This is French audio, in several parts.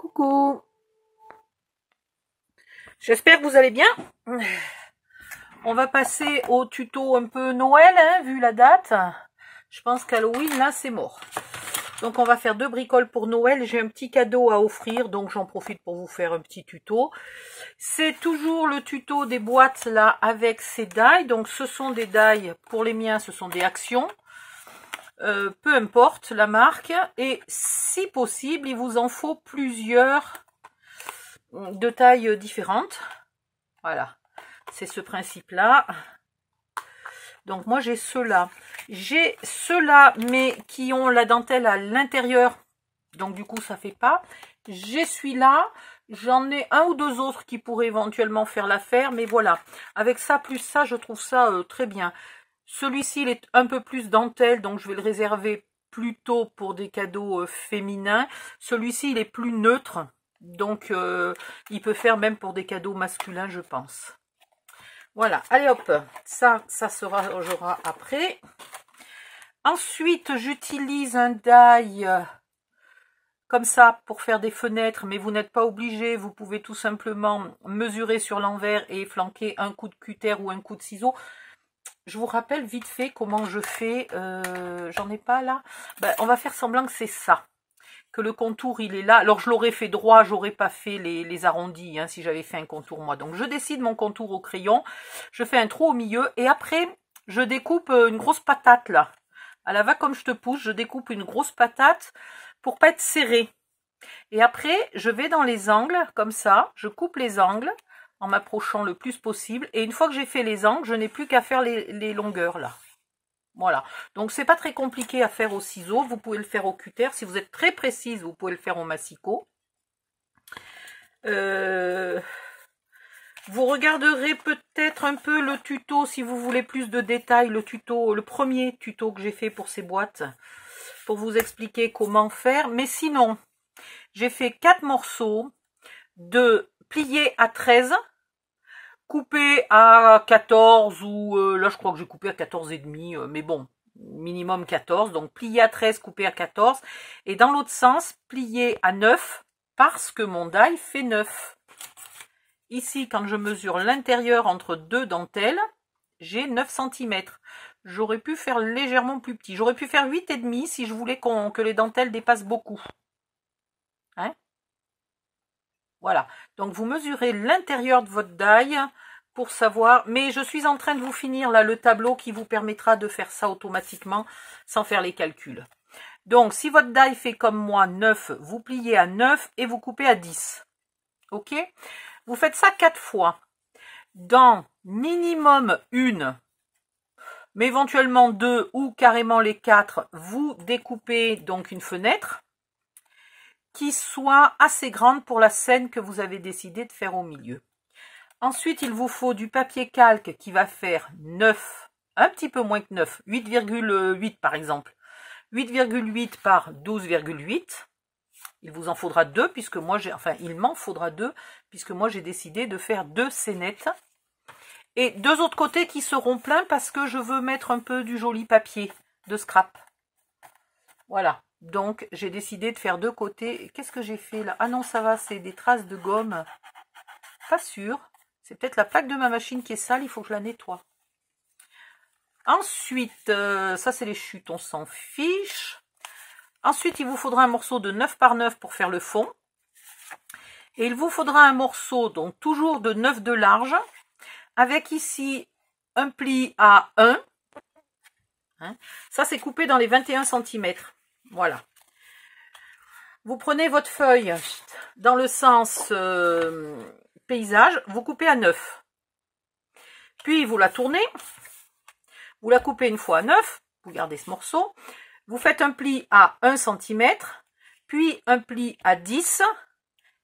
Coucou, j'espère que vous allez bien. On va passer au tuto un peu Noël, hein, vu la date. Je pense qu'Halloween, là, c'est mort. Donc, on va faire 2 bricoles pour Noël. J'ai un petit cadeau à offrir, donc j'en profite pour vous faire un petit tuto. C'est toujours le tuto des boîtes, là, avec ces die. Donc, ce sont des die, pour les miens, ce sont des actions. Peu importe la marque. Et si possible, il vous en faut plusieurs de tailles différentes. Voilà, c'est ce principe-là. Donc moi j'ai ceux-là. J'ai ceux-là, mais qui ont la dentelle à l'intérieur. Donc du coup ça fait pas. J'ai celui-là. J'en ai un ou deux autres qui pourraient éventuellement faire l'affaire. Mais voilà, avec ça plus ça, je trouve ça très bien. Celui-ci, il est un peu plus dentelle, donc je vais le réserver plutôt pour des cadeaux féminins. Celui-ci, il est plus neutre. Donc, il peut faire même pour des cadeaux masculins, je pense. Voilà, allez hop, ça sera après. Ensuite, j'utilise un die comme ça pour faire des fenêtres, mais vous n'êtes pas obligé. Vous pouvez tout simplement mesurer sur l'envers et flanquer un coup de cutter ou un coup de ciseau. Je vous rappelle vite fait comment je fais. J'en ai pas là. Ben, on va faire semblant que c'est ça. Que le contour il est là. Alors je l'aurais fait droit, j'aurais pas fait les arrondis hein, si j'avais fait un contour moi. Donc je décide mon contour au crayon, je fais un trou au milieu et après je découpe une grosse patate là. À la va comme je te pousse, je découpe une grosse patate pour pas être serré. Et après je vais dans les angles comme ça, je coupe les angles en m'approchant le plus possible. Et une fois que j'ai fait les angles, je n'ai plus qu'à faire les longueurs là. Voilà, donc c'est pas très compliqué à faire au ciseau, vous pouvez le faire au cutter, si vous êtes très précise, vous pouvez le faire au massicot. Vous regarderez peut-être un peu le tuto, si vous voulez plus de détails, le premier tuto que j'ai fait pour ces boîtes, pour vous expliquer comment faire. Mais sinon, j'ai fait 4 morceaux de pliés à 13, coupé à 14 ou là je crois que j'ai coupé à 14 et demi, mais bon, minimum 14, donc plié à 13, coupé à 14, et dans l'autre sens, plié à 9, parce que mon die fait 9. Ici, quand je mesure l'intérieur entre deux dentelles, j'ai 9 cm. J'aurais pu faire légèrement plus petit. J'aurais pu faire 8 et demi si je voulais que les dentelles dépassent beaucoup. Hein? Voilà. Donc, vous mesurez l'intérieur de votre die pour savoir. Mais je suis en train de vous finir là le tableau qui vous permettra de faire ça automatiquement sans faire les calculs. Donc, si votre die fait comme moi 9, vous pliez à 9 et vous coupez à 10. Ok? Vous faites ça 4 fois. Dans minimum 1, mais éventuellement 2 ou carrément les 4, vous découpez donc une fenêtre qui soit assez grande pour la scène que vous avez décidé de faire au milieu. Ensuite, il vous faut du papier calque qui va faire 9, un petit peu moins que 9, 8,8 par exemple. 8,8 par 12,8. Il vous en faudra 2 puisque moi il m'en faudra 2 puisque moi j'ai décidé de faire 2 scénettes. Et 2 autres côtés qui seront pleins parce que je veux mettre un peu du joli papier de scrap. Voilà. Donc, j'ai décidé de faire 2 côtés. Qu'est-ce que j'ai fait là? Ah non, ça va, c'est des traces de gomme. Pas sûr. C'est peut-être la plaque de ma machine qui est sale, il faut que je la nettoie. Ensuite, ça c'est les chutes, on s'en fiche. Ensuite, il vous faudra un morceau de 9 par 9 pour faire le fond. Et il vous faudra un morceau, donc toujours de 9 de large, avec ici un pli à 1. Hein. Ça, c'est coupé dans les 21 cm. Voilà. Vous prenez votre feuille dans le sens paysage, vous coupez à 9. Puis, vous la tournez. Vous la coupez une fois à 9. Vous gardez ce morceau. Vous faites un pli à 1 cm, puis un pli à 10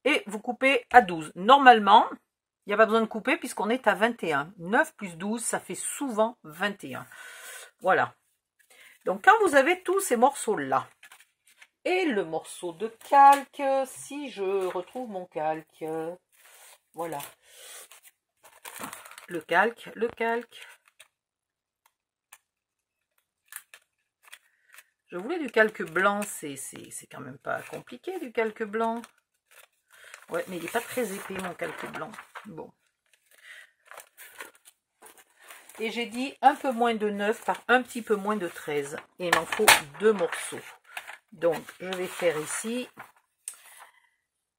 et vous coupez à 12. Normalement, il n'y a pas besoin de couper puisqu'on est à 21. 9 plus 12, ça fait souvent 21. Voilà. Donc, quand vous avez tous ces morceaux-là, et le morceau de calque, si je retrouve mon calque, voilà. Le calque. Je voulais du calque blanc, c'est quand même pas compliqué du calque blanc. Ouais, mais il n'est pas très épais, mon calque blanc. Bon. Et j'ai dit un peu moins de 9 par un petit peu moins de 13. Et il m'en faut 2 morceaux. Donc, je vais faire ici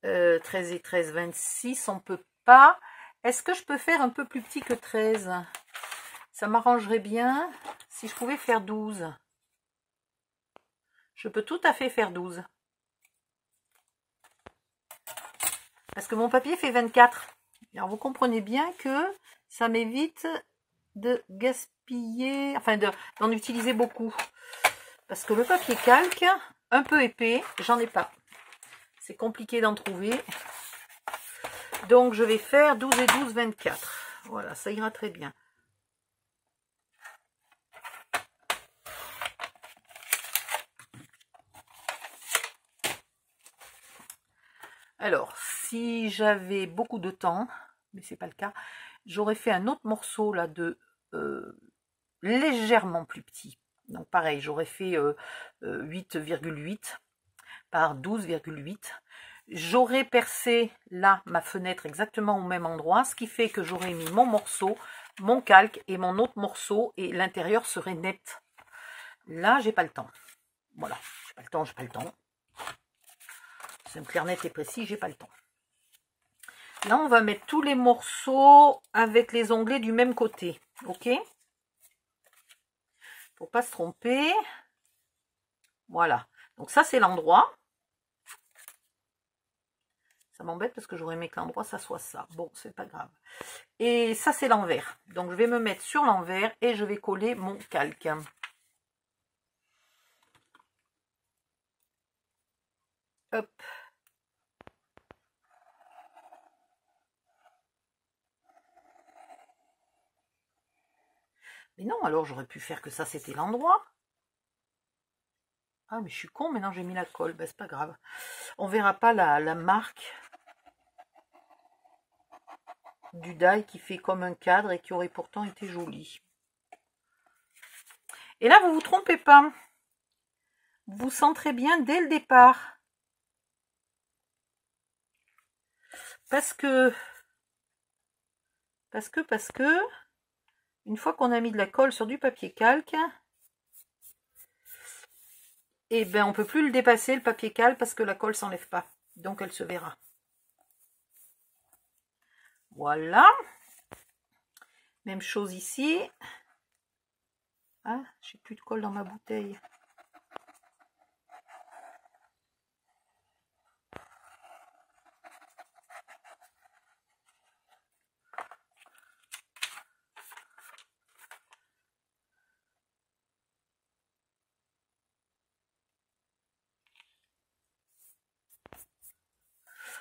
13 et 13, 26. On ne peut pas. Est-ce que je peux faire un peu plus petit que 13? Ça m'arrangerait bien si je pouvais faire 12. Je peux tout à fait faire 12. Parce que mon papier fait 24. Alors, vous comprenez bien que ça m'évite de gaspiller, enfin d'en utiliser beaucoup. Parce que le papier calque, un peu épais, j'en ai pas. C'est compliqué d'en trouver. Donc, je vais faire 12 et 12, 24. Voilà, ça ira très bien. Alors, si j'avais beaucoup de temps, mais c'est pas le cas, j'aurais fait un autre morceau là de légèrement plus petit. Donc pareil, j'aurais fait 8,8 par 12,8. J'aurais percé là ma fenêtre exactement au même endroit, ce qui fait que j'aurais mis mon morceau, mon calque et mon autre morceau et l'intérieur serait net. Là, j'ai pas le temps. Voilà, j'ai pas le temps. C'est clair, net et précis, j'ai pas le temps. Là, on va mettre tous les morceaux avec les onglets du même côté. Ok? Faut pas se tromper. Voilà. Donc ça, c'est l'endroit. Ça m'embête parce que j'aurais aimé que l'endroit, ça soit ça. Bon, c'est pas grave. Et ça, c'est l'envers. Donc, je vais me mettre sur l'envers et je vais coller mon calque. Hop. Mais non, alors j'aurais pu faire que ça, c'était l'endroit. Ah, mais je suis con, maintenant j'ai mis la colle. Ben, c'est pas grave. On verra pas la marque du die qui fait comme un cadre et qui aurait pourtant été joli. Et là, vous vous trompez pas. Vous centrez bien dès le départ. Parce que, une fois qu'on a mis de la colle sur du papier calque, et ben on peut plus le dépasser, le papier calque, parce que la colle s'enlève pas. Donc elle se verra. Voilà. Même chose ici. Ah, j'ai plus de colle dans ma bouteille.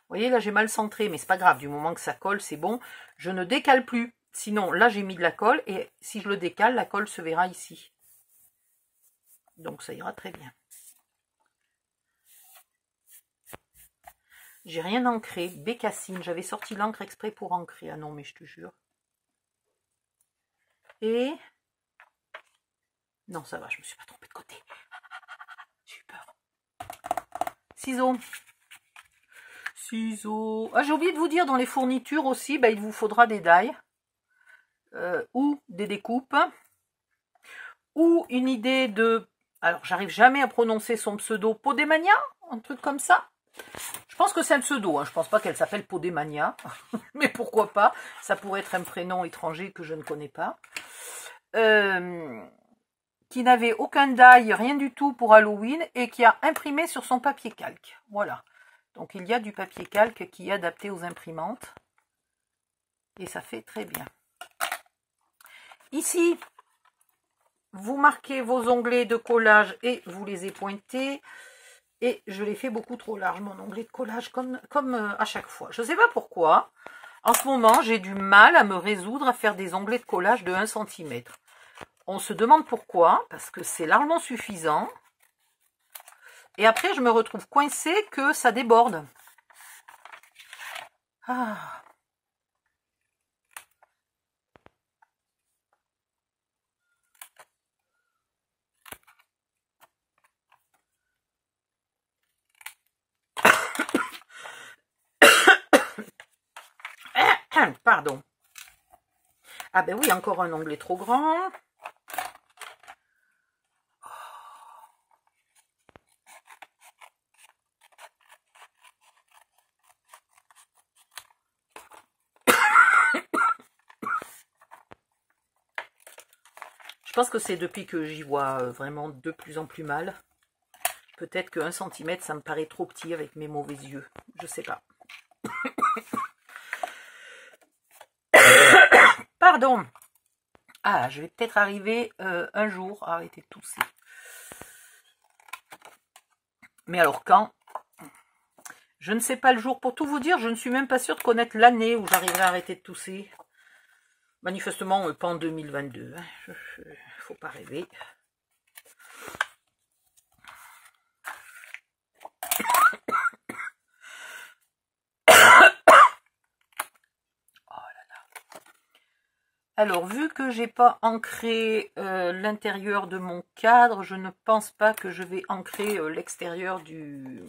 Vous voyez, là, j'ai mal centré, mais c'est pas grave. Du moment que ça colle, c'est bon. Je ne décale plus. Sinon, là, j'ai mis de la colle. Et si je le décale, la colle se verra ici. Donc, ça ira très bien. J'ai rien ancré. Bécassine. J'avais sorti l'encre exprès pour ancrer. Ah non, mais je te jure. Et... non, ça va, je me suis pas trompée de côté. J'ai eu peur. Ciseaux. Ciseaux. Ah, j'ai oublié de vous dire, dans les fournitures aussi, bah, il vous faudra des die. Ou des découpes. Ou une idée de... alors, j'arrive jamais à prononcer son pseudo. Podemania, un truc comme ça. Je pense que c'est un pseudo. Hein. Je pense pas qu'elle s'appelle Podemania. Mais pourquoi pas. Ça pourrait être un prénom étranger que je ne connais pas. Qui n'avait aucun die, rien du tout pour Halloween. Et qui a imprimé sur son papier calque. Voilà. Donc, il y a du papier calque qui est adapté aux imprimantes. Et ça fait très bien. Ici, vous marquez vos onglets de collage et vous les épointez. Et je l'ai fait beaucoup trop large, mon onglet de collage, comme à chaque fois. Je ne sais pas pourquoi. En ce moment, j'ai du mal à me résoudre à faire des onglets de collage de 1 cm. On se demande pourquoi, parce que c'est largement suffisant. Et après, je me retrouve coincée que ça déborde. Ah. Pardon. Ah ben oui, encore un onglet trop grand. Je pense que c'est depuis que j'y vois vraiment de plus en plus mal. Peut-être que 1 cm, ça me paraît trop petit avec mes mauvais yeux. Je sais pas. Pardon. Ah, je vais peut-être arriver un jour à arrêter de tousser. Mais alors quand? Je ne sais pas le jour. Pour tout vous dire, je ne suis même pas sûre de connaître l'année où j'arriverai à arrêter de tousser. Manifestement, pas en 2022. Hein. Faut pas rêver. Alors, vu que j'ai pas ancré l'intérieur de mon cadre, je ne pense pas que je vais ancrer l'extérieur du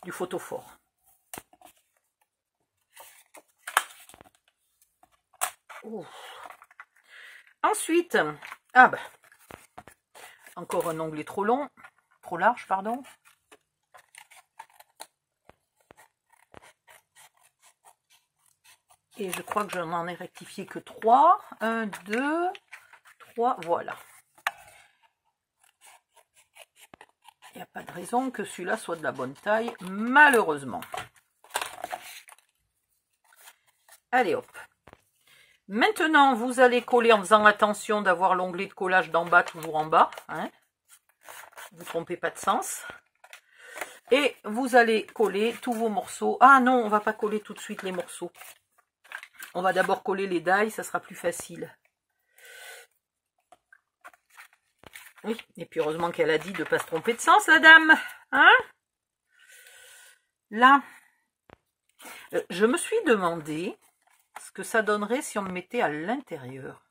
photophore. Ouh. Ensuite, ah bah, encore un onglet trop long, trop large, pardon. Et je crois que je n'en ai rectifié que 3. 1, 2, 3, voilà. Il n'y a pas de raison que celui-là soit de la bonne taille, malheureusement. Allez hop. Maintenant, vous allez coller en faisant attention d'avoir l'onglet de collage d'en bas toujours en bas. Hein. Ne vous trompez pas de sens. Et vous allez coller tous vos morceaux. Ah non, on ne va pas coller tout de suite les morceaux. On va d'abord coller les dailles, ça sera plus facile. Oui, et puis heureusement qu'elle a dit de ne pas se tromper de sens, la dame. Hein? Là, je me suis demandé ce que ça donnerait si on me mettait à l'intérieur.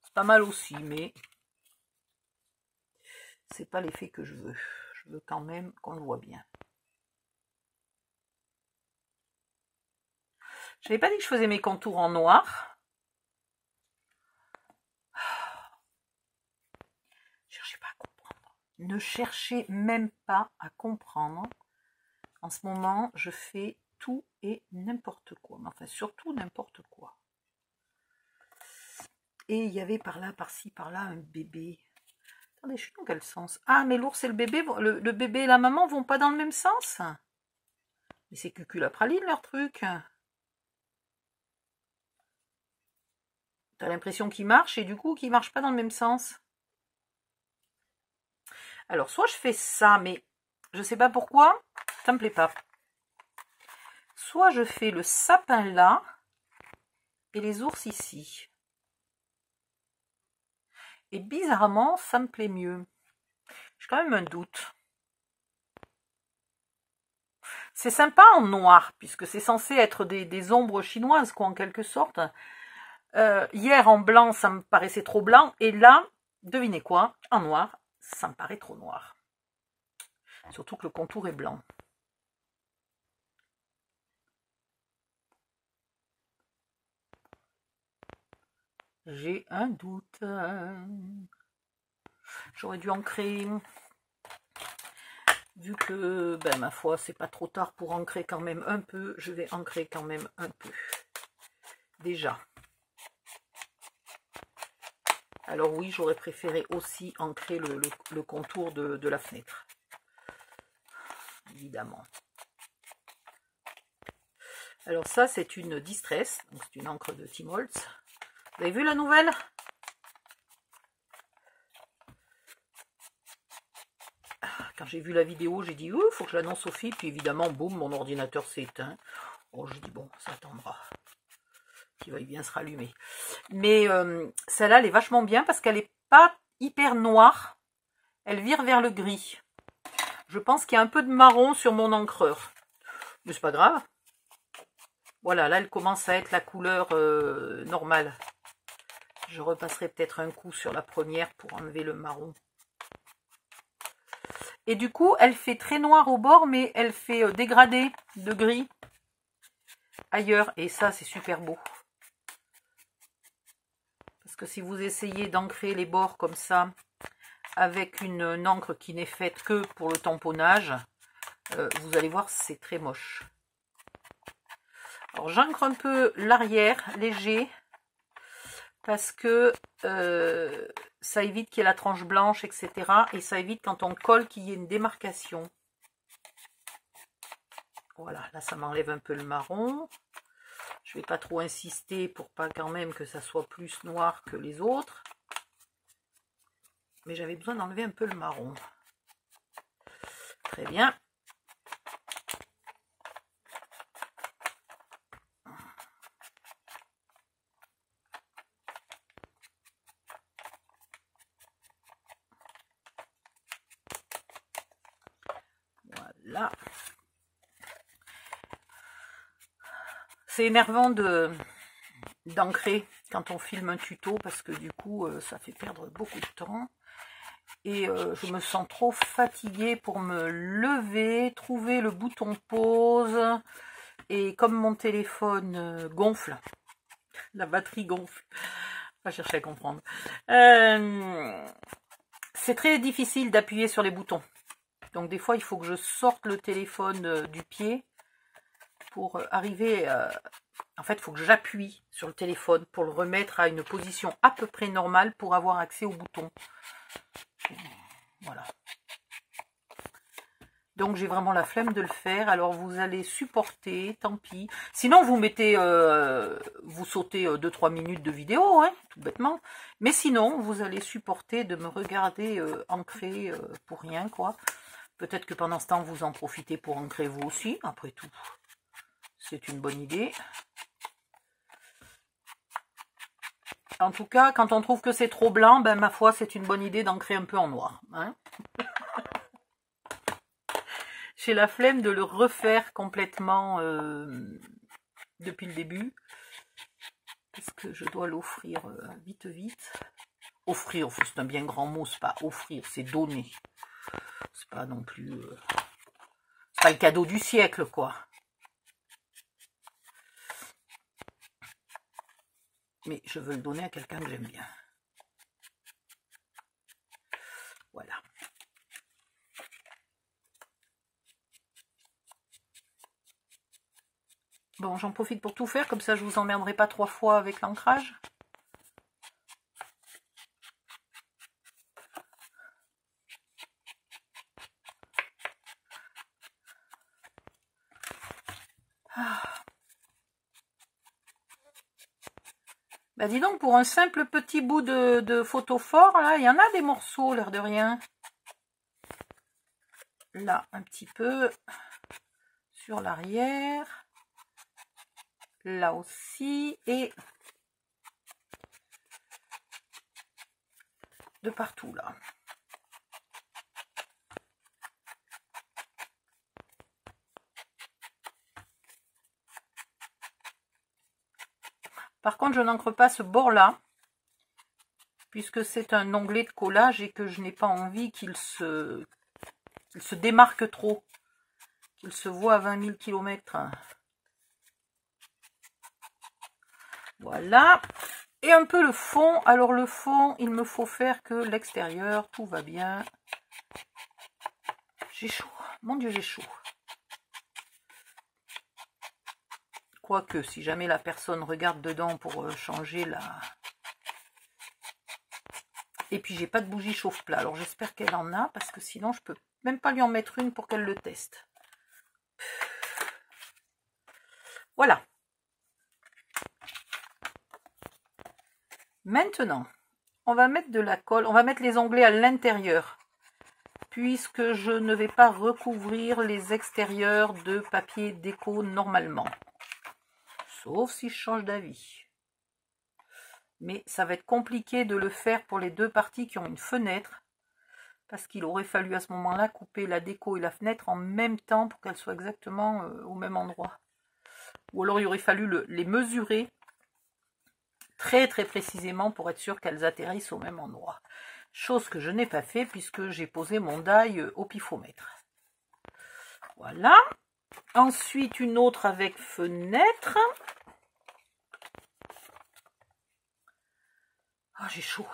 C'est pas mal aussi, mais c'est pas l'effet que je veux. Je veux quand même qu'on le voit bien. Je n'avais pas dit que je faisais mes contours en noir. Cherchez pas à comprendre. Ne cherchez même pas à comprendre. En ce moment, je fais tout et n'importe quoi. Enfin, surtout n'importe quoi. Et il y avait par là, par-ci, par-là, un bébé. Attendez, je suis dans quel sens? Ah, mais l'ours et le bébé, le bébé et la maman vont pas dans le même sens. Mais c'est cucul-à-praline, leur truc. T'as l'impression qu'il marche et du coup, qu'il marche pas dans le même sens. Alors, soit je fais ça, mais je sais pas pourquoi, ça me plaît pas. Soit je fais le sapin là et les ours ici. Et bizarrement, ça me plaît mieux. J'ai quand même un doute. C'est sympa en noir, puisque c'est censé être des ombres chinoises, quoi, en quelque sorte. Hier, en blanc, ça me paraissait trop blanc. Et là, devinez quoi? En noir, ça me paraît trop noir. Surtout que le contour est blanc. J'ai un doute. J'aurais dû ancrer. Vu que, ben, ma foi, c'est pas trop tard pour ancrer quand même un peu, je vais ancrer quand même un peu. Déjà. Alors oui, j'aurais préféré aussi ancrer le contour de la fenêtre. Évidemment. Alors ça, c'est une Distress, donc c'est une encre de Tim Holtz. Vous avez vu la nouvelle? Quand j'ai vu la vidéo, j'ai dit, il faut que je l'annonce aux filles. Puis évidemment, boum, mon ordinateur s'est éteint. Oh, je dis, bon, ça attendra. Qu'il veuille bien se rallumer. Mais celle-là, elle est vachement bien parce qu'elle n'est pas hyper noire. Elle vire vers le gris. Je pense qu'il y a un peu de marron sur mon encreur. Mais c'est pas grave. Voilà, là, elle commence à être la couleur normale. Je repasserai peut-être un coup sur la première pour enlever le marron. Et du coup, elle fait très noir au bord, mais elle fait dégradé de gris. ailleurs. Et ça, c'est super beau. Parce que si vous essayez d'ancrer les bords comme ça, avec une encre qui n'est faite que pour le tamponnage, vous allez voir, c'est très moche. Alors j'ancre un peu l'arrière, léger, parce que ça évite qu'il y ait la tranche blanche, etc. Et ça évite quand on colle qu'il y ait une démarcation. Voilà, là ça m'enlève un peu le marron. Je ne vais pas trop insister pour pas quand même que ça soit plus noir que les autres. Mais j'avais besoin d'enlever un peu le marron. Très bien. Voilà. C'est énervant d'ancrer quand on filme un tuto parce que du coup ça fait perdre beaucoup de temps. Et je me sens trop fatiguée pour me lever, trouver le bouton pause. Et comme mon téléphone gonfle, la batterie gonfle, on va chercher à comprendre. C'est très difficile d'appuyer sur les boutons. Donc des fois, il faut que je sorte le téléphone du pied pour arriver... en fait, il faut que j'appuie sur le téléphone pour le remettre à une position à peu près normale pour avoir accès aux boutons. Voilà. Donc j'ai vraiment la flemme de le faire. Alors vous allez supporter, tant pis. Sinon vous mettez, vous sautez 2-3 minutes de vidéo, hein, tout bêtement. Mais sinon vous allez supporter de me regarder ancrer pour rien, quoi. Peut-être que pendant ce temps vous en profitez pour ancrer vous aussi. Après tout, c'est une bonne idée. En tout cas, quand on trouve que c'est trop blanc, ben ma foi, c'est une bonne idée d'ancrer un peu en noir. Hein. J'ai la flemme de le refaire complètement depuis le début. Parce que je dois l'offrir vite, vite. Offrir, c'est un bien grand mot, c'est pas offrir, c'est donner. C'est pas non plus... c'est pas le cadeau du siècle, quoi. Mais je veux le donner à quelqu'un que j'aime bien. Voilà. Bon, j'en profite pour tout faire, comme ça je vous emmerderai pas 3 fois avec l'ancrage. Bah dis donc, pour un simple petit bout de photophore, là, il y en a des morceaux, l'air de rien. Là, un petit peu. Sur l'arrière. Là aussi. Et de partout, là. Par contre, je n'encre pas ce bord-là, puisque c'est un onglet de collage et que je n'ai pas envie qu'il se démarque trop, qu'il se voit à 20 000 km. Voilà. Et un peu le fond. Alors le fond, il me faut faire que l'extérieur, tout va bien. J'ai chaud. Mon Dieu, j'ai chaud. Quoique, si jamais la personne regarde dedans pour changer la... Et puis, j'ai pas de bougie chauffe-plat. Alors, j'espère qu'elle en a, parce que sinon, je peux même pas lui en mettre une pour qu'elle le teste. Voilà. Maintenant, on va mettre de la colle. On va mettre les onglets à l'intérieur, puisque je ne vais pas recouvrir les extérieurs de papier déco normalement. Sauf si je change d'avis. Mais ça va être compliqué de le faire pour les deux parties qui ont une fenêtre. Parce qu'il aurait fallu à ce moment-là couper la déco et la fenêtre en même temps pour qu'elles soient exactement au même endroit. Ou alors il aurait fallu les mesurer très très précisément pour être sûr qu'elles atterrissent au même endroit. Chose que je n'ai pas fait puisque j'ai posé mon die au pifomètre. Voilà. Ensuite, une autre avec fenêtre. Ah, j'ai chaud.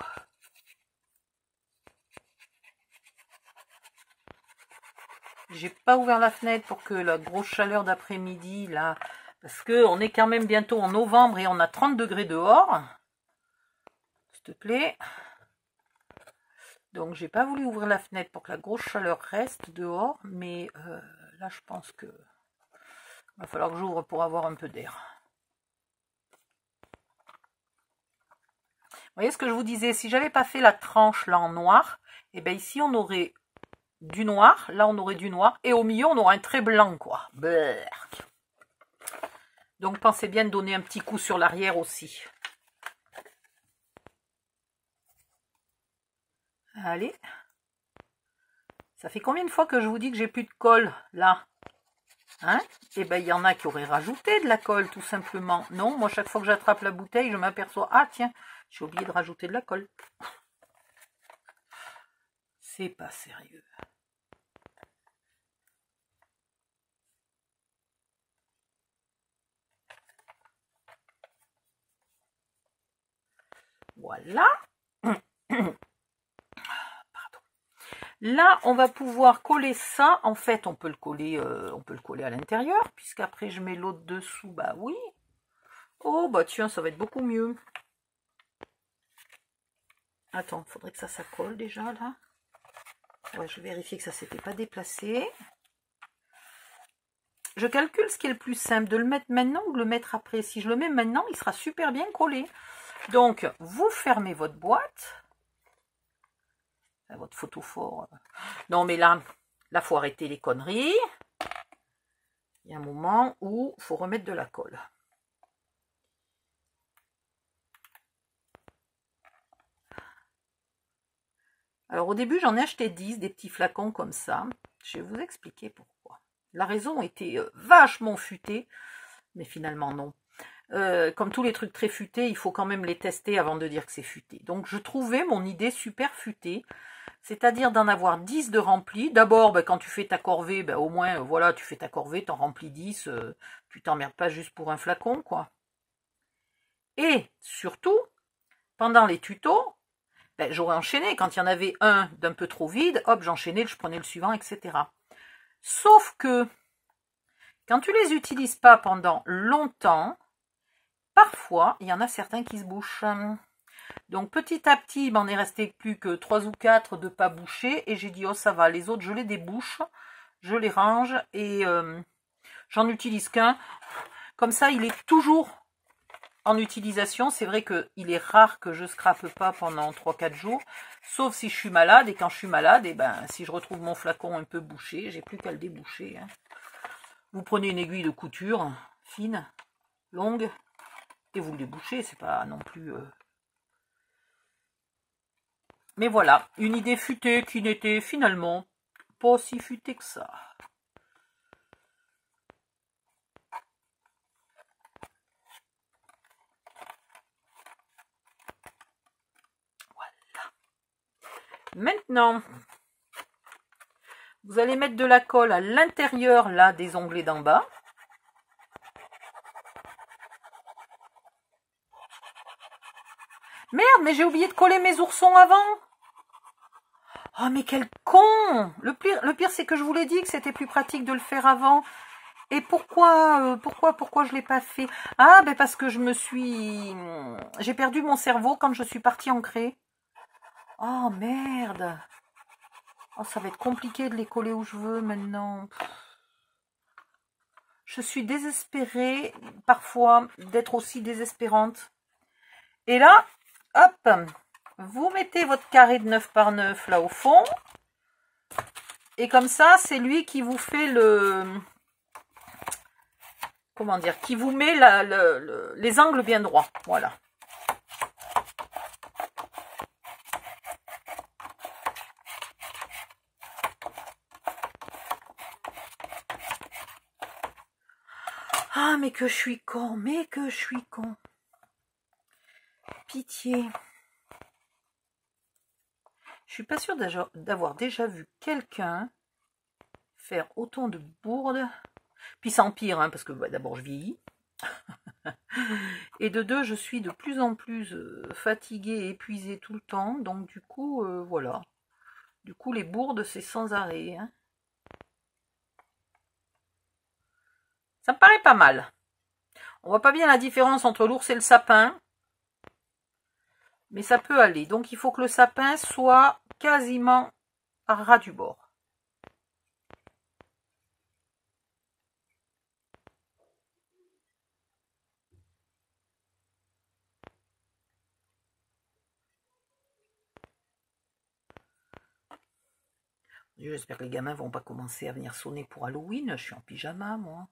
J'ai pas ouvert la fenêtre pour que la grosse chaleur d'après-midi, là, parce que on est quand même bientôt en novembre et on a 30 degrés dehors. S'il te plaît. Donc, j'ai pas voulu ouvrir la fenêtre pour que la grosse chaleur reste dehors, mais là, je pense que va falloir que j'ouvre pour avoir un peu d'air. Vous voyez ce que je vous disais, si j'avais pas fait la tranche là en noir, et bien ici on aurait du noir, là on aurait du noir, et au milieu on aurait un trait blanc, quoi. Berk. Donc pensez bien de donner un petit coup sur l'arrière aussi. Allez. Ça fait combien de fois que je vous dis que j'ai plus de colle, là? Hein? Et bien, il y en a qui auraient rajouté de la colle, tout simplement. Non, moi, chaque fois que j'attrape la bouteille, je m'aperçois, ah tiens, j'ai oublié de rajouter de la colle. C'est pas sérieux. Voilà. Pardon. Là, on va pouvoir coller ça. En fait, on peut le coller à l'intérieur, puisqu'après je mets l'autre dessous. Bah oui. Oh, bah tiens, ça va être beaucoup mieux. Attends, il faudrait que ça colle déjà, là. Ouais, je vais vérifier que ça ne s'était pas déplacé. Je calcule ce qui est le plus simple, de le mettre maintenant ou de le mettre après. Si je le mets maintenant, il sera super bien collé. Donc, vous fermez votre boîte. Votre photophore. Non, mais là, il faut arrêter les conneries. Il y a un moment où il faut remettre de la colle. Alors, au début, j'en ai acheté 10, des petits flacons comme ça. Je vais vous expliquer pourquoi. La raison était vachement futée, mais finalement, non. Comme tous les trucs très futés, il faut quand même les tester avant de dire que c'est futé. Donc, je trouvais mon idée super futée. C'est-à-dire d'en avoir 10 de remplis. D'abord, quand tu fais ta corvée, au moins, voilà, tu fais ta corvée, t'en remplis 10, tu t'emmerdes pas juste pour un flacon, quoi. Et surtout, pendant les tutos, j'aurais enchaîné. Quand il y en avait un d'un peu trop vide, hop, j'enchaînais, je prenais le suivant, etc. Sauf que, quand tu les utilises pas pendant longtemps, parfois, il y en a certains qui se bouchent. Donc petit à petit, il m'en est resté plus que 3 ou 4 de pas boucher. Et j'ai dit, oh ça va, les autres je les débouche, je les range et j'en utilise qu'un. Comme ça, il est toujours en utilisation. C'est vrai qu'il est rare que je scrape pas pendant 3-4 jours. Sauf si je suis malade. Et quand je suis malade, et si je retrouve mon flacon un peu bouché, j'ai plus qu'à le déboucher. Hein. Vous prenez une aiguille de couture, fine, longue, et vous le débouchez. C'est pas non plus... Mais voilà, une idée futée qui n'était finalement pas si futée que ça. Voilà. Maintenant, vous allez mettre de la colle à l'intérieur là des onglets d'en bas. Merde, mais j'ai oublié de coller mes oursons avant. Oh, mais quel con! Le pire c'est que je vous l'ai dit que c'était plus pratique de le faire avant. Et pourquoi je l'ai pas fait? Ah, parce que j'ai perdu mon cerveau quand je suis partie ancrer. Oh, merde! Oh, ça va être compliqué de les coller où je veux maintenant. Je suis désespérée, parfois, d'être aussi désespérante. Et là, hop, vous mettez votre carré de 9 par 9 là au fond. Et comme ça, c'est lui qui vous fait le... Comment dire? Qui vous met les angles bien droits. Voilà. Ah, mais que je suis con, mais que je suis con. Pitié. Je suis pas sûre d'avoir déjà vu quelqu'un faire autant de bourdes. Puis ça empire, hein, parce que bah, d'abord je vieillis. Et de deux, je suis de plus en plus fatiguée et épuisée tout le temps. Donc du coup, voilà. Du coup, les bourdes, c'est sans arrêt. Hein. Ça me paraît pas mal. On voit pas bien la différence entre l'ours et le sapin. Mais ça peut aller. Donc il faut que le sapin soit quasiment à ras du bord. J'espère que les gamins vont pas commencer à venir sonner pour Halloween. Je suis en pyjama, moi.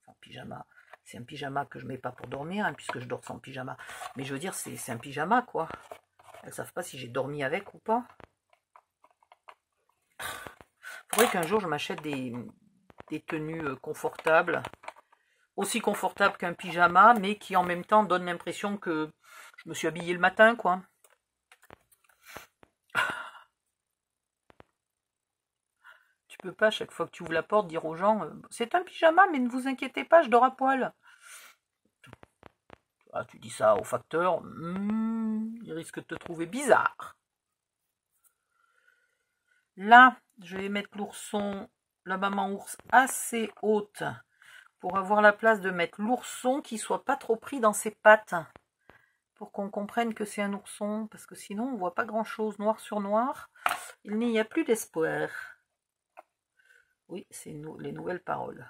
En pyjama. C'est un pyjama que je mets pas pour dormir, hein, puisque je dors sans pyjama. Mais je veux dire, c'est un pyjama, quoi. Elles savent pas si j'ai dormi avec ou pas. Faudrait qu'un jour je m'achète des tenues confortables. Aussi confortables qu'un pyjama, mais qui en même temps donnent l'impression que je me suis habillée le matin, quoi. Tu peux pas, chaque fois que tu ouvres la porte, dire aux gens c'est un pyjama, mais ne vous inquiétez pas, je dors à poil. Ah, tu dis ça au facteur, il risque de te trouver bizarre. Là, je vais mettre l'ourson, la maman ours assez haute pour avoir la place de mettre l'ourson qui soit pas trop pris dans ses pattes. Pour qu'on comprenne que c'est un ourson, parce que sinon on voit pas grand chose, noir sur noir. Il n'y a plus d'espoir. Oui, c'est les nouvelles paroles.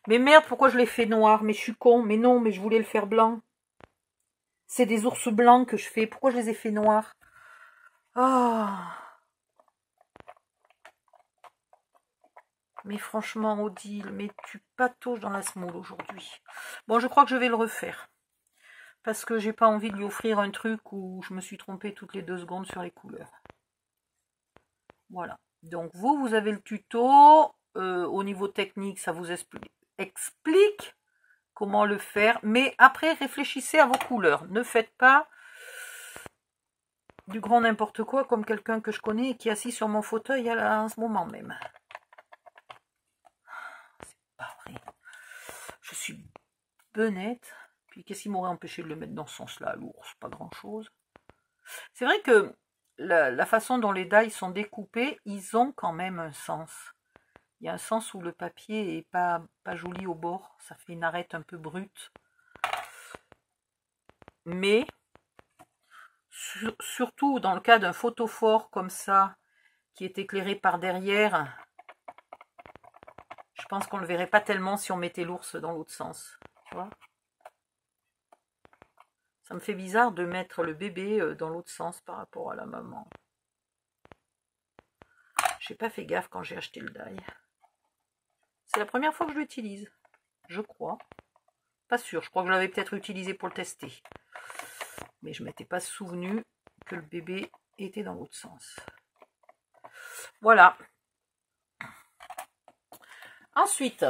Mais merde, pourquoi je l'ai fait noir? Mais je suis con, mais non, mais je voulais le faire blanc. C'est des ours blancs que je fais, pourquoi je les ai fait noirs? Ah. Mais franchement, Odile, mais tu patauges dans la semoule aujourd'hui. Bon, je crois que je vais le refaire. Parce que j'ai pas envie de lui offrir un truc où je me suis trompée toutes les 2 secondes sur les couleurs. Voilà. Donc vous avez le tuto. Au niveau technique, ça vous explique comment le faire. Mais après, réfléchissez à vos couleurs. Ne faites pas du grand n'importe quoi comme quelqu'un que je connais et qui est assis sur mon fauteuil en ce moment même. C'est pas vrai. Je suis benette. Puis qu'est-ce qui m'aurait empêché de le mettre dans ce sens-là, l'ours? Pas grand-chose. C'est vrai que la façon dont les die sont découpés, ils ont quand même un sens. Il y a un sens où le papier est pas joli au bord. Ça fait une arête un peu brute. Mais, surtout dans le cas d'un photophore comme ça, qui est éclairé par derrière, je pense qu'on ne le verrait pas tellement si on mettait l'ours dans l'autre sens. Tu vois ? Ça me fait bizarre de mettre le bébé dans l'autre sens par rapport à la maman. J'ai pas fait gaffe quand j'ai acheté le die. C'est la première fois que je l'utilise. Je crois. Pas sûr, je crois que je l'avais peut-être utilisé pour le tester. Mais je ne m'étais pas souvenu que le bébé était dans l'autre sens. Voilà. Ensuite.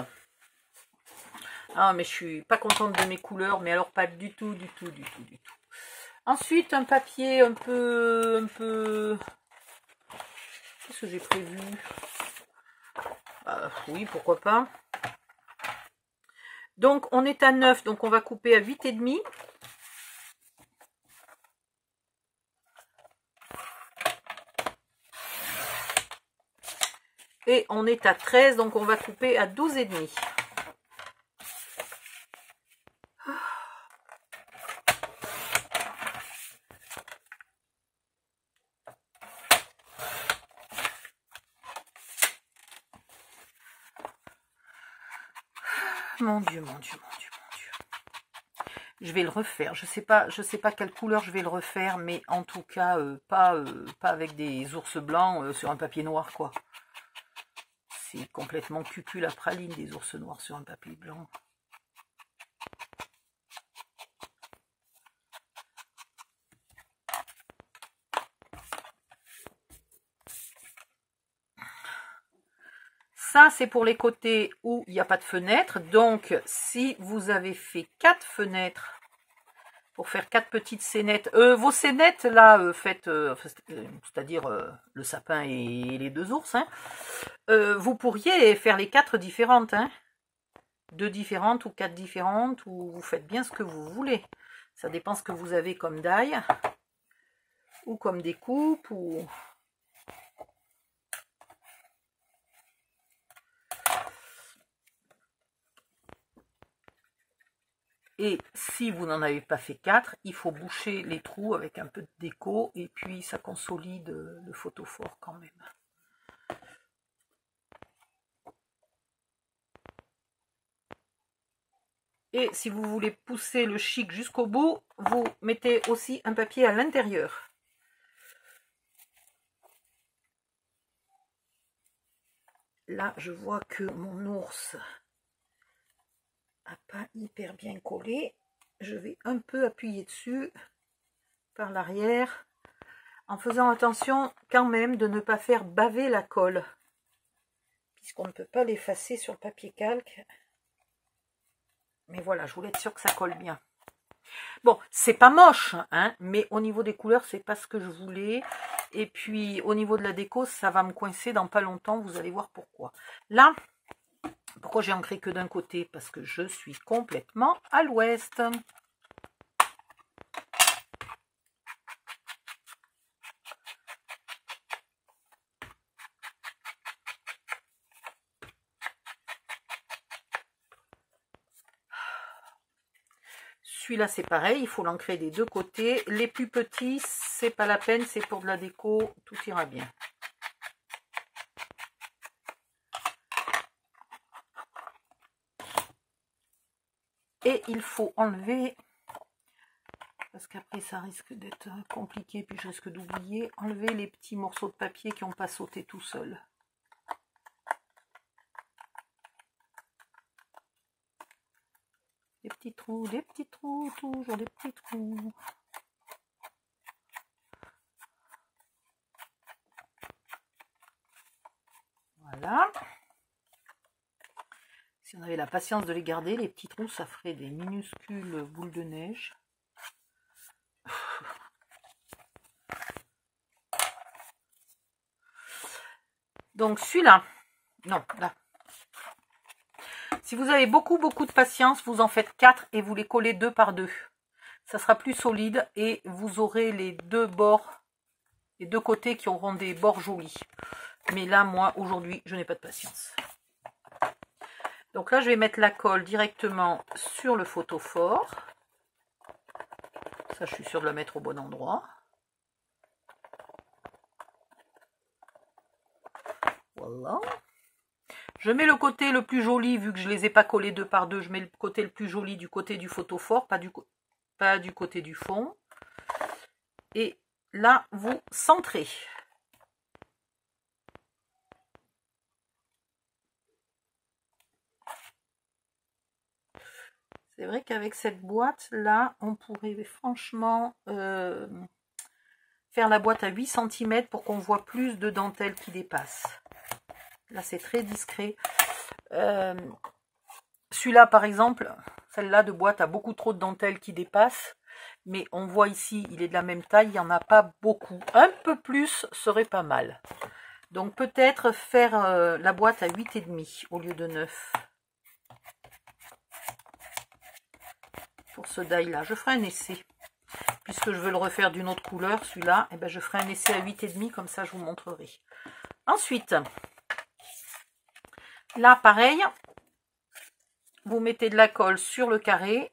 Ah, mais je suis pas contente de mes couleurs, mais alors pas du tout, du tout, du tout, du tout. Ensuite, un papier un peu... Qu'est-ce que j'ai prévu? Oui, pourquoi pas. Donc, on est à 9, donc on va couper à 8,5. Et on est à 13, donc on va couper à 12,5. Mon Dieu, mon Dieu, mon Dieu, mon Dieu. Je vais le refaire. Je sais pas quelle couleur je vais le refaire, mais en tout cas, pas avec des ours blancs sur un papier noir, quoi. C'est complètement cucul à praline des ours noirs sur un papier blanc. Ça, c'est pour les côtés où il n'y a pas de fenêtre. Donc, si vous avez fait 4 fenêtres, pour faire 4 petites scénettes. Vos scénettes, là, faites, c'est-à-dire le sapin et les 2 ours, hein, vous pourriez faire les 4 différentes, hein, 2 différentes ou 4 différentes, ou vous faites bien ce que vous voulez. Ça dépend ce que vous avez comme daille, ou comme découpe, ou... Et si vous n'en avez pas fait 4, il faut boucher les trous avec un peu de déco et puis ça consolide le photophore quand même. Et si vous voulez pousser le chic jusqu'au bout, vous mettez aussi un papier à l'intérieur. Là, je vois que mon ours n'a pas hyper bien collé. Je vais un peu appuyer dessus par l'arrière en faisant attention quand même de ne pas faire baver la colle puisqu'on ne peut pas l'effacer sur le papier calque. Mais voilà, je voulais être sûre que ça colle bien. Bon, c'est pas moche, hein, mais au niveau des couleurs, c'est pas ce que je voulais. Et puis, au niveau de la déco, ça va me coincer dans pas longtemps, vous allez voir pourquoi. Là, pourquoi j'ai ancré que d'un côté? Parce que je suis complètement à l'ouest. Celui-là, c'est pareil, il faut l'ancrer des 2 côtés. Les plus petits, c'est pas la peine, c'est pour de la déco, tout ira bien. Et il faut enlever, parce qu'après ça risque d'être compliqué, puis je risque d'oublier, enlever les petits morceaux de papier qui n'ont pas sauté tout seuls. Des petits trous, toujours des petits trous. Voilà. Si on avait la patience de les garder, les petits trous, ça ferait des minuscules boules de neige. Donc celui-là, non, là. Si vous avez beaucoup de patience, vous en faites 4 et vous les collez 2 par 2. Ça sera plus solide et vous aurez les 2 bords, les 2 côtés qui auront des bords jolis. Mais là, moi, aujourd'hui, je n'ai pas de patience. Donc là, je vais mettre la colle directement sur le photophore. Ça, je suis sûre de la mettre au bon endroit. Voilà. Je mets le côté le plus joli, vu que je ne les ai pas collés 2 par 2, je mets le côté le plus joli du côté du photophore, pas du côté du fond. Et là, vous centrez. C'est vrai qu'avec cette boîte-là, on pourrait franchement faire la boîte à 8 cm pour qu'on voit plus de dentelle qui dépasse. Là, c'est très discret. Celui-là, par exemple, celle-là de boîte a beaucoup trop de dentelle qui dépasse. Mais on voit ici, il est de la même taille, il n'y en a pas beaucoup. Un peu plus serait pas mal. Donc peut-être faire la boîte à 8,5 au lieu de 9. Pour ce die-là, je ferai un essai. Puisque je veux le refaire d'une autre couleur, celui-là, eh ben, je ferai un essai à 8,5, comme ça je vous montrerai. Ensuite, là pareil, vous mettez de la colle sur le carré.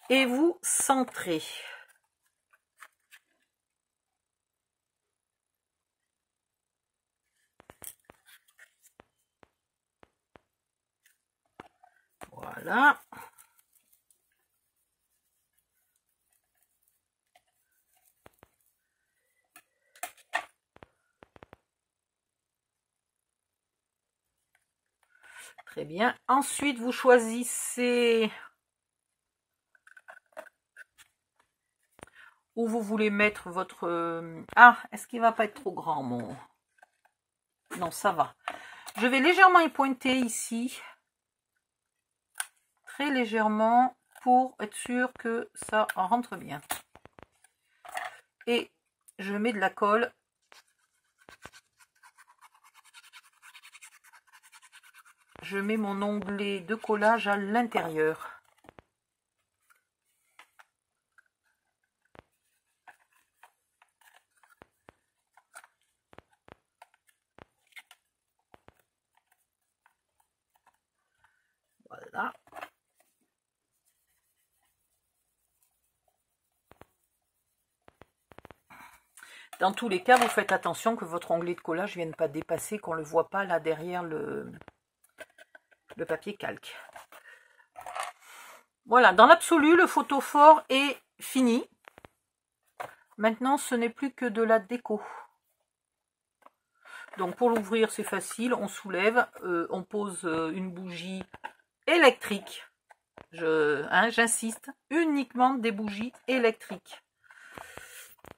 Et vous centrez. Voilà. Très bien. Ensuite, vous choisissez où vous voulez mettre votre... Ah, est-ce qu'il ne va pas être trop grand, mon... Non, ça va. Je vais légèrement y pointer ici. Très légèrement pour être sûr que ça rentre bien. Et je mets de la colle. Je mets mon onglet de collage à l'intérieur. Voilà. Dans tous les cas, vous faites attention que votre onglet de collage ne vienne pas dépasser, qu'on ne le voit pas là derrière le papier calque. Voilà, dans l'absolu, le photophore est fini. Maintenant, ce n'est plus que de la déco. Donc pour l'ouvrir, c'est facile, on soulève, on pose une bougie électrique. J'insiste, uniquement des bougies électriques.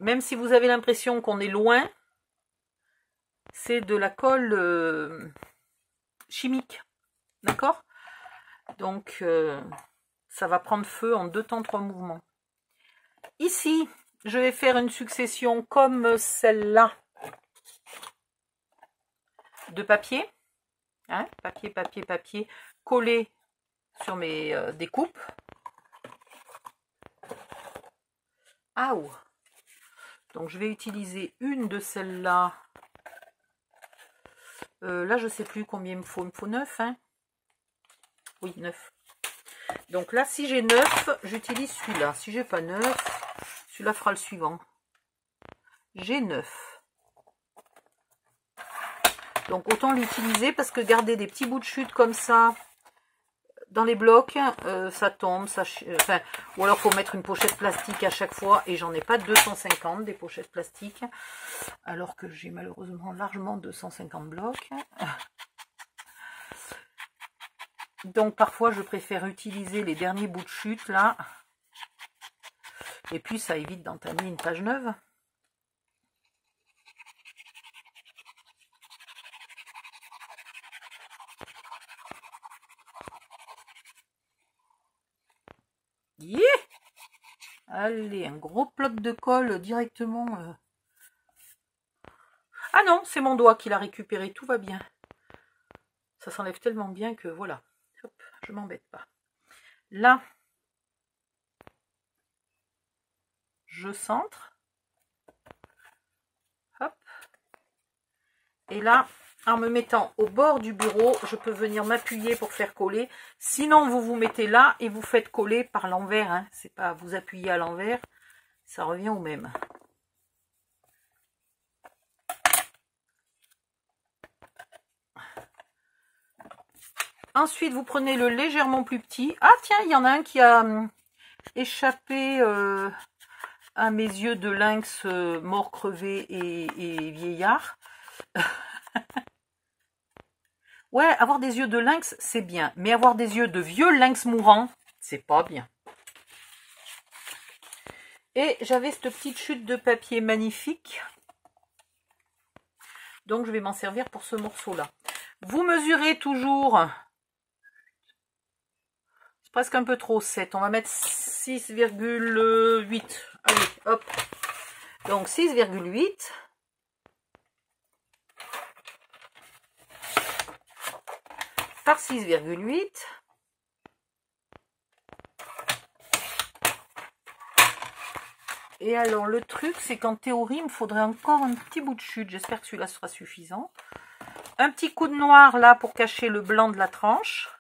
Même si vous avez l'impression qu'on est loin, c'est de la colle chimique. D'accord? Donc, ça va prendre feu en 2 temps 3 mouvements. Ici, je vais faire une succession comme celle-là de papier. Hein, papier, papier, papier, collé sur mes découpes. Ah, oh. Donc, je vais utiliser une de celles-là. Là, je ne sais plus combien il me faut. Il me faut 9, hein? Oui, 9. Donc là, si j'ai 9, j'utilise celui-là. Si j'ai pas 9, celui-là fera le suivant. J'ai 9. Donc autant l'utiliser parce que garder des petits bouts de chute comme ça dans les blocs, ça tombe, enfin, ou alors il faut mettre une pochette plastique à chaque fois et j'en ai pas 250 des pochettes plastiques, alors que j'ai malheureusement largement 250 blocs. Donc parfois je préfère utiliser les derniers bouts de chute là. Et puis ça évite d'entamer une page neuve. Yeah! Allez, un gros bloc de colle directement. Ah non, c'est mon doigt qui l'a récupéré, tout va bien. Ça s'enlève tellement bien que voilà. Hop, je m'embête pas. Là, je centre. Hop. Et là, en me mettant au bord du bureau, je peux venir m'appuyer pour faire coller. Sinon, vous vous mettez là et vous faites coller par l'envers. Hein. C'est pas vous appuyez à l'envers, ça revient au même. Ensuite, vous prenez le légèrement plus petit. Ah tiens, il y en a un qui a échappé à mes yeux de lynx mort, crevé et vieillard. Ouais, avoir des yeux de lynx, c'est bien. Mais avoir des yeux de vieux lynx mourant, c'est pas bien. Et j'avais cette petite chute de papier magnifique. Donc, je vais m'en servir pour ce morceau-là. Vous mesurez toujours... C'est presque un peu trop, 7. On va mettre 6,8. Allez, hop. Donc, 6,8. Par 6,8. Et alors, le truc, c'est qu'en théorie, il me faudrait encore un petit bout de chute. J'espère que celui-là sera suffisant. Un petit coup de noir, là, pour cacher le blanc de la tranche.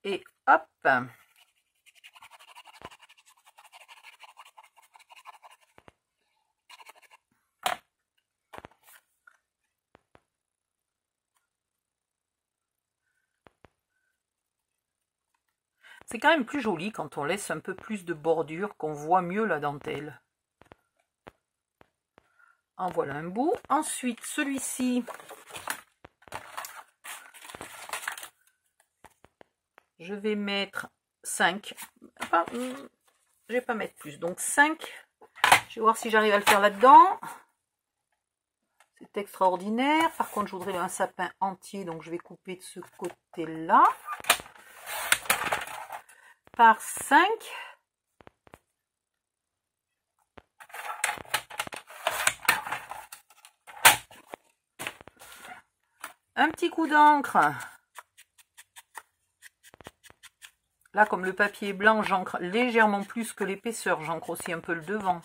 Et hop. C'est quand même plus joli quand on laisse un peu plus de bordure, qu'on voit mieux la dentelle. En voilà un bout. Ensuite, celui-ci, je vais mettre 5. je vais pas mettre plus. Donc 5. Je vais voir si j'arrive à le faire là-dedans. C'est extraordinaire. Par contre, je voudrais un sapin entier, donc je vais couper de ce côté-là. Par 5. Un petit coup d'encre. Là, comme le papier est blanc, j'encre légèrement plus que l'épaisseur. J'encre aussi un peu le devant.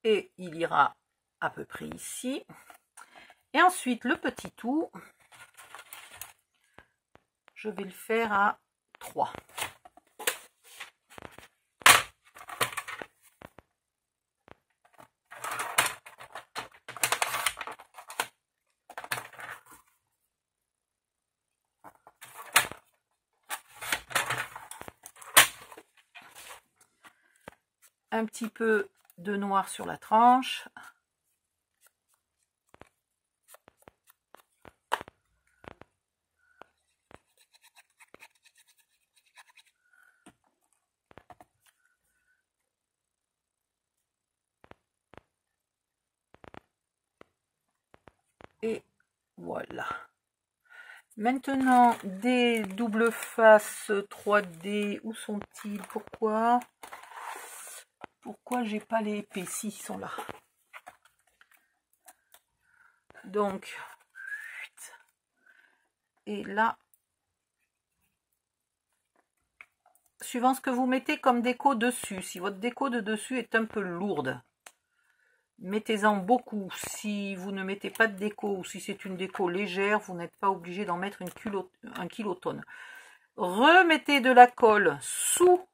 Et il ira à peu près ici. Et ensuite, le petit tout, je vais le faire à 3. Un petit peu de noir sur la tranche. Et voilà. Maintenant, des doubles faces 3D, où sont-ils? Pourquoi j'ai pas les épais? Si, ils sont là. Donc, et là, suivant ce que vous mettez comme déco dessus, si votre déco de dessus est un peu lourde, mettez-en beaucoup. Si vous ne mettez pas de déco ou si c'est une déco légère, vous n'êtes pas obligé d'en mettre un kilotonne. Remettez de la colle sous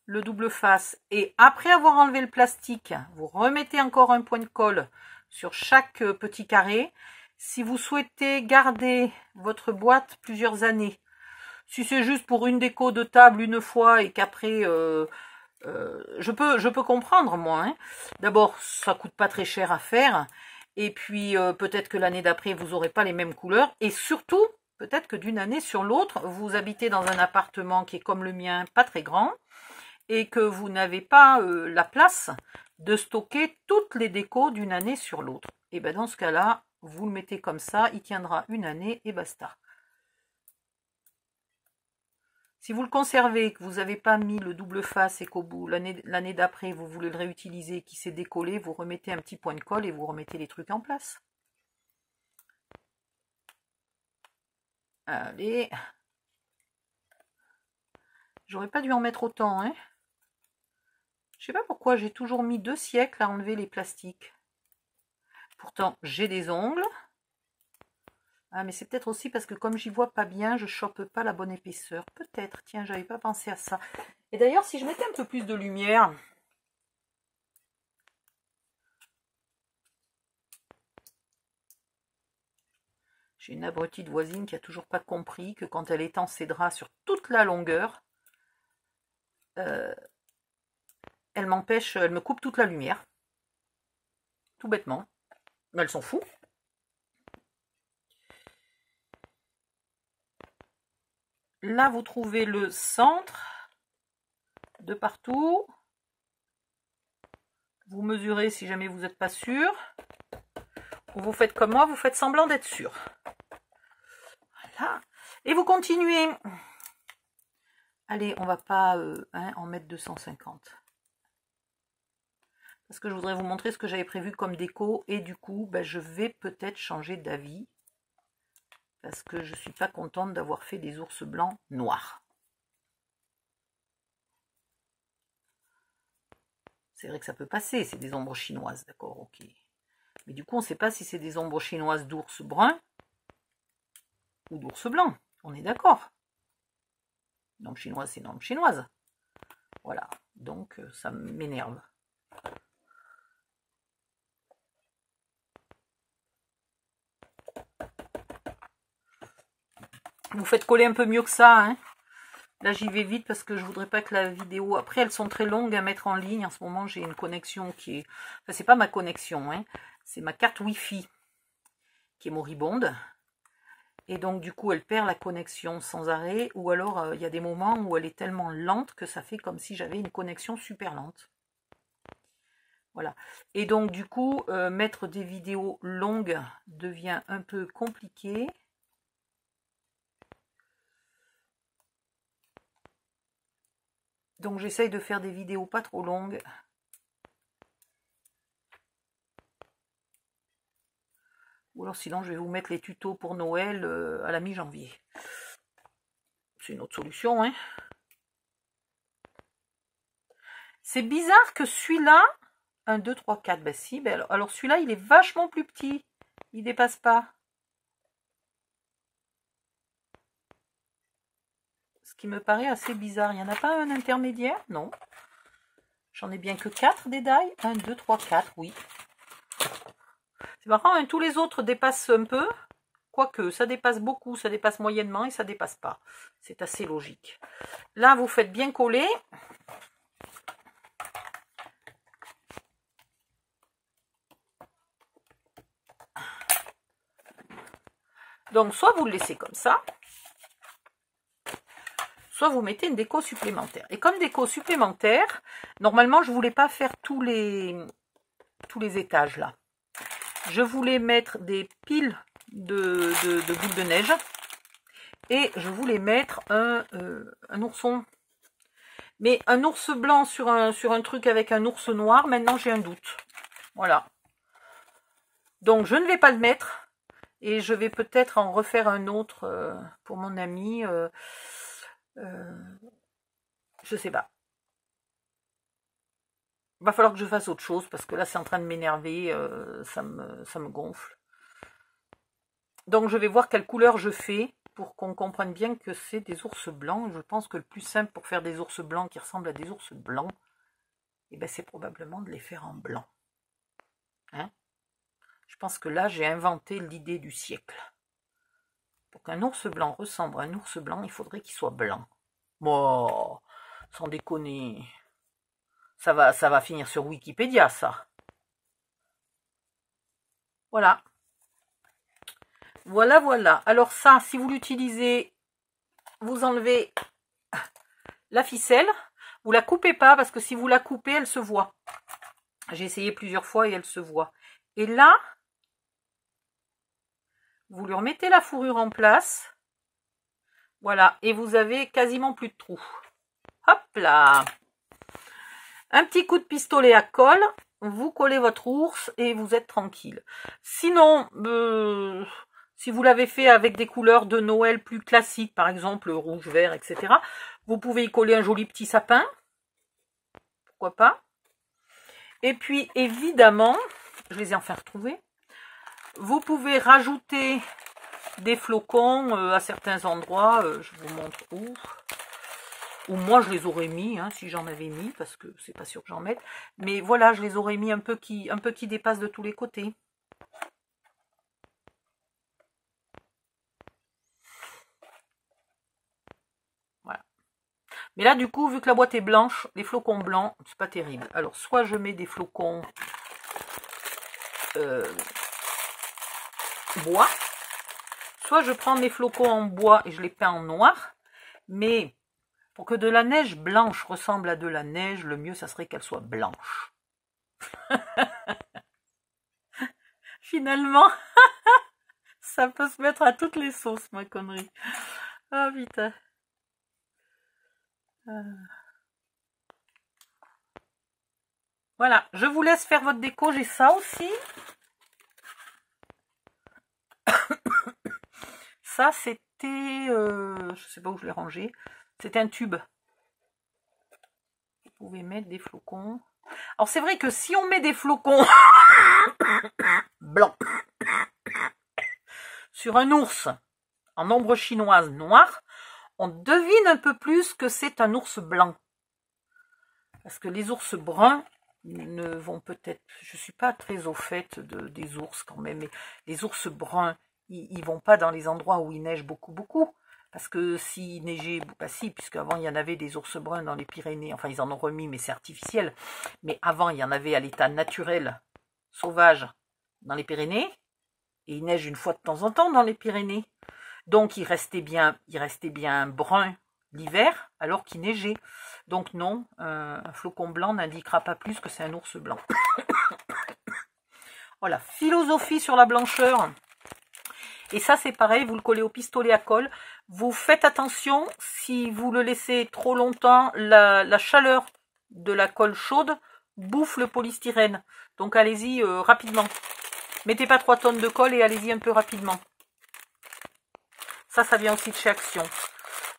le double face et après avoir enlevé le plastique, vous remettez encore un point de colle sur chaque petit carré. Si vous souhaitez garder votre boîte plusieurs années, si c'est juste pour une déco de table une fois et qu'après je peux comprendre moi. Hein. D'abord, ça coûte pas très cher à faire. Et puis peut-être que l'année d'après, vous n'aurez pas les mêmes couleurs. Et surtout, peut-être que d'une année sur l'autre, vous habitez dans un appartement qui est comme le mien, pas très grand, et que vous n'avez pas la place de stocker toutes les décos d'une année sur l'autre. Et bien dans ce cas-là, vous le mettez comme ça, il tiendra une année et basta. Si vous le conservez, que vous n'avez pas mis le double face et qu'au bout, l'année d'après, vous voulez le réutiliser, qui s'est décollé, vous remettez un petit point de colle et vous remettez les trucs en place. Allez. J'aurais pas dû en mettre autant, hein. Je sais pas pourquoi j'ai toujours mis 2 siècles à enlever les plastiques. Pourtant, j'ai des ongles. Ah, mais c'est peut-être aussi parce que comme j'y vois pas bien, je chope pas la bonne épaisseur. Peut-être, tiens, j'avais pas pensé à ça. Et d'ailleurs, si je mettais un peu plus de lumière... J'ai une abrutie de voisine qui a toujours pas compris que quand elle étend ses draps sur toute la longueur, elle m'empêche, elle me coupe toute la lumière. Tout bêtement. Mais elle s'en fout. Là, vous trouvez le centre de partout. Vous mesurez si jamais vous n'êtes pas sûr. Vous faites comme moi, vous faites semblant d'être sûr. Voilà. Et vous continuez. Allez, on va pas en mettre 250. Parce que je voudrais vous montrer ce que j'avais prévu comme déco. Et du coup, je vais peut-être changer d'avis. Parce que je ne suis pas contente d'avoir fait des ours blancs noirs. C'est vrai que ça peut passer, c'est des ombres chinoises, d'accord, ok. Mais du coup, on ne sait pas si c'est des ombres chinoises d'ours brun ou d'ours blanc. On est d'accord. Une ombre chinoise, c'est une ombre chinoise. Voilà, donc ça m'énerve. Vous faites coller un peu mieux que ça, hein. Là, j'y vais vite parce que je voudrais pas que la vidéo... Après, elles sont très longues à mettre en ligne. En ce moment, j'ai une connexion qui est... Enfin, c'est pas ma connexion, hein. C'est ma carte Wi-Fi qui est moribonde. Et donc, du coup, elle perd la connexion sans arrêt. Ou alors, il y a des moments où elle est tellement lente que ça fait comme si j'avais une connexion super lente. Voilà. Et donc, du coup, mettre des vidéos longues devient un peu compliqué. Donc j'essaye de faire des vidéos pas trop longues. Ou alors sinon je vais vous mettre les tutos pour Noël à la mi-janvier. C'est une autre solution, hein. C'est bizarre que celui-là, 1, 2, 3, 4, ben si, ben alors celui-là il est vachement plus petit. Il dépasse pas. Ce qui me paraît assez bizarre. Il n'y en a pas un intermédiaire? Non. J'en ai bien que 4 des dailles. 1, 2, 3, 4, oui. C'est marrant, hein, tous les autres dépassent un peu. Quoique, ça dépasse beaucoup, ça dépasse moyennement et ça dépasse pas. C'est assez logique. Là, vous faites bien coller. Donc, soit vous le laissez comme ça, soit vous mettez une déco supplémentaire. Et comme déco supplémentaire, normalement, je ne voulais pas faire tous les étages là. Je voulais mettre des piles de boules de neige et je voulais mettre un ourson. Mais un ours blanc sur un truc avec un ours noir, maintenant j'ai un doute. Voilà. Donc je ne vais pas le mettre et je vais peut-être en refaire un autre pour mon ami. Je sais pas. Va falloir que je fasse autre chose parce que là c'est en train de m'énerver, ça me gonfle. Donc je vais voir quelle couleur je fais pour qu'on comprenne bien que c'est des ours blancs. Je pense que le plus simple pour faire des ours blancs qui ressemblent à des ours blancs, eh ben, c'est probablement de les faire en blanc. Hein? Je pense que là j'ai inventé l'idée du siècle. Pour qu'un ours blanc ressemble à un ours blanc, il faudrait qu'il soit blanc. Bon, sans déconner. Ça va finir sur Wikipédia, ça. Voilà. Voilà, voilà. Alors ça, si vous l'utilisez, vous enlevez la ficelle. Vous la coupez pas, parce que si vous la coupez, elle se voit. J'ai essayé plusieurs fois et elle se voit. Et là, vous lui remettez la fourrure en place. Voilà. Et vous avez quasiment plus de trous. Hop là. Un petit coup de pistolet à colle, vous collez votre ours et vous êtes tranquille. Sinon, si vous l'avez fait avec des couleurs de Noël plus classiques, par exemple rouge, vert, etc., vous pouvez y coller un joli petit sapin. Pourquoi pas. Et puis, évidemment, je les ai enfin retrouvés, vous pouvez rajouter des flocons à certains endroits. Je vous montre où. Ou moi je les aurais mis, hein, si j'en avais mis, parce que c'est pas sûr que j'en mette. Mais voilà, je les aurais mis un peu qui dépassent de tous les côtés. Voilà. Mais là, du coup, vu que la boîte est blanche, les flocons blancs, c'est pas terrible. Alors, soit je mets des flocons bois, soit je prends mes flocons en bois et je les peins en noir. Mais pour que de la neige blanche ressemble à de la neige, le mieux, ça serait qu'elle soit blanche. Finalement, ça peut se mettre à toutes les sauces, ma connerie. Ah, putain. Voilà, je vous laisse faire votre déco. J'ai ça aussi. Ça, c'était... je sais pas où je l'ai rangé. C'était un tube. Vous pouvez mettre des flocons. Alors, c'est vrai que si on met des flocons blancs sur un ours en ombre chinoise noire, on devine un peu plus que c'est un ours blanc. Parce que les ours bruns ne vont peut-être... Je suis pas très au fait des ours quand même, mais les ours bruns, ils vont pas dans les endroits où il neige beaucoup. parce que s'il neigeait, bah si, puisque avant il y en avait des ours bruns dans les Pyrénées, enfin ils en ont remis, mais c'est artificiel, mais avant il y en avait à l'état naturel, sauvage, dans les Pyrénées, et il neige une fois de temps en temps dans les Pyrénées, donc il restait bien brun l'hiver, alors qu'il neigeait. Donc non, un flocon blanc n'indiquera pas plus que c'est un ours blanc. Voilà, philosophie sur la blancheur. Et ça, c'est pareil, vous le collez au pistolet à colle. Vous faites attention, si vous le laissez trop longtemps, la chaleur de la colle chaude bouffe le polystyrène. Donc allez-y rapidement. Mettez pas 3 tonnes de colle et allez-y un peu rapidement. Ça vient aussi de chez Action.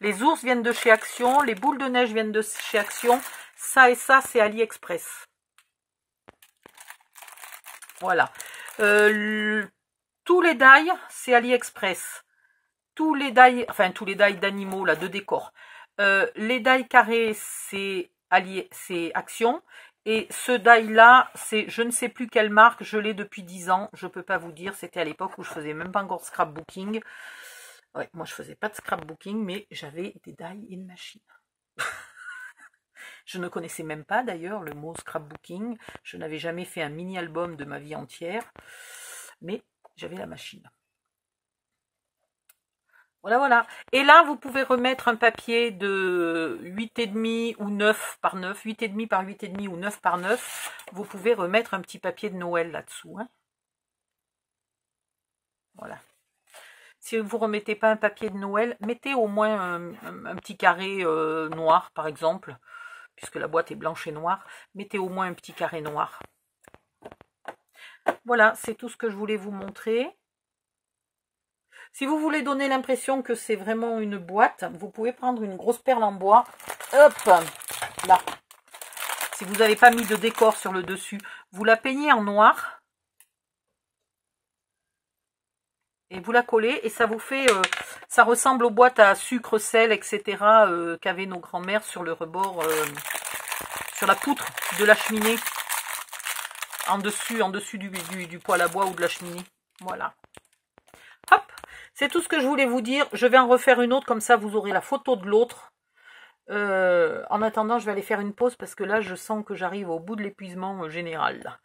Les ours viennent de chez Action, les boules de neige viennent de chez Action. Ça et ça, c'est AliExpress. Voilà. Tous les die, c'est AliExpress. Tous les die d'animaux, là, de décor. Les die carrés, c'est Action. Et ce die là, c'est je ne sais plus quelle marque, je l'ai depuis 10 ans. Je peux pas vous dire, c'était à l'époque où je faisais même pas encore de scrapbooking. Ouais, moi je faisais pas de scrapbooking, mais j'avais des die in machine. Je ne connaissais même pas d'ailleurs le mot scrapbooking. Je n'avais jamais fait un mini-album de ma vie entière. Mais j'avais la machine. Voilà, voilà. Et là, vous pouvez remettre un papier de 8,5 ou 9 par 9, 8,5 par 8,5 ou 9 par 9. Vous pouvez remettre un petit papier de Noël là-dessous. Hein. Voilà. Si vous ne remettez pas un papier de Noël, mettez au moins un petit carré noir, par exemple, puisque la boîte est blanche et noire. Mettez au moins un petit carré noir. Voilà, c'est tout ce que je voulais vous montrer. Si vous voulez donner l'impression que c'est vraiment une boîte, vous pouvez prendre une grosse perle en bois. Hop, là. Si vous n'avez pas mis de décor sur le dessus, vous la peignez en noir. Et vous la collez et ça vous fait, ça ressemble aux boîtes à sucre, sel, etc. Qu'avaient nos grands-mères sur le rebord, sur la poutre de la cheminée. En dessus du poêle à bois ou de la cheminée. Voilà. Hop, c'est tout ce que je voulais vous dire. Je vais en refaire une autre, comme ça vous aurez la photo de l'autre. En attendant, je vais aller faire une pause parce que là, je sens que j'arrive au bout de l'épuisement général.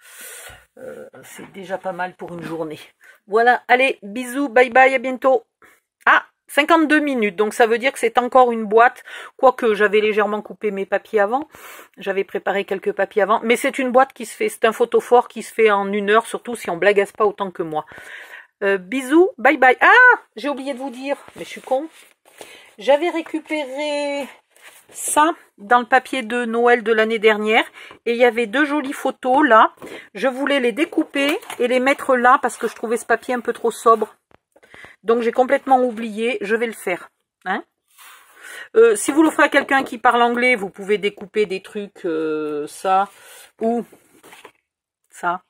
C'est déjà pas mal pour une journée. Voilà, allez, bisous, bye bye, à bientôt. Ah, 52 minutes, donc ça veut dire que c'est encore une boîte, quoique j'avais légèrement coupé mes papiers avant, j'avais préparé quelques papiers avant, mais c'est une boîte qui se fait, c'est un photophore qui se fait en 1 heure, surtout si on blagasse pas autant que moi. Bisous, bye bye. Ah, j'ai oublié de vous dire, mais je suis con, j'avais récupéré ça dans le papier de Noël de l'année dernière, et il y avait 2 jolies photos là, je voulais les découper et les mettre là, parce que je trouvais ce papier un peu trop sobre. Donc j'ai complètement oublié, je vais le faire. Hein, si vous l'offrez à quelqu'un qui parle anglais, vous pouvez découper des trucs, ça, ou ça,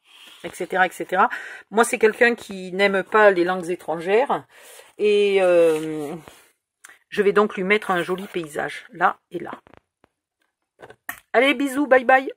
etc. etc. Moi c'est quelqu'un qui n'aime pas les langues étrangères, et je vais donc lui mettre un joli paysage, là et là. Allez, bisous, bye bye.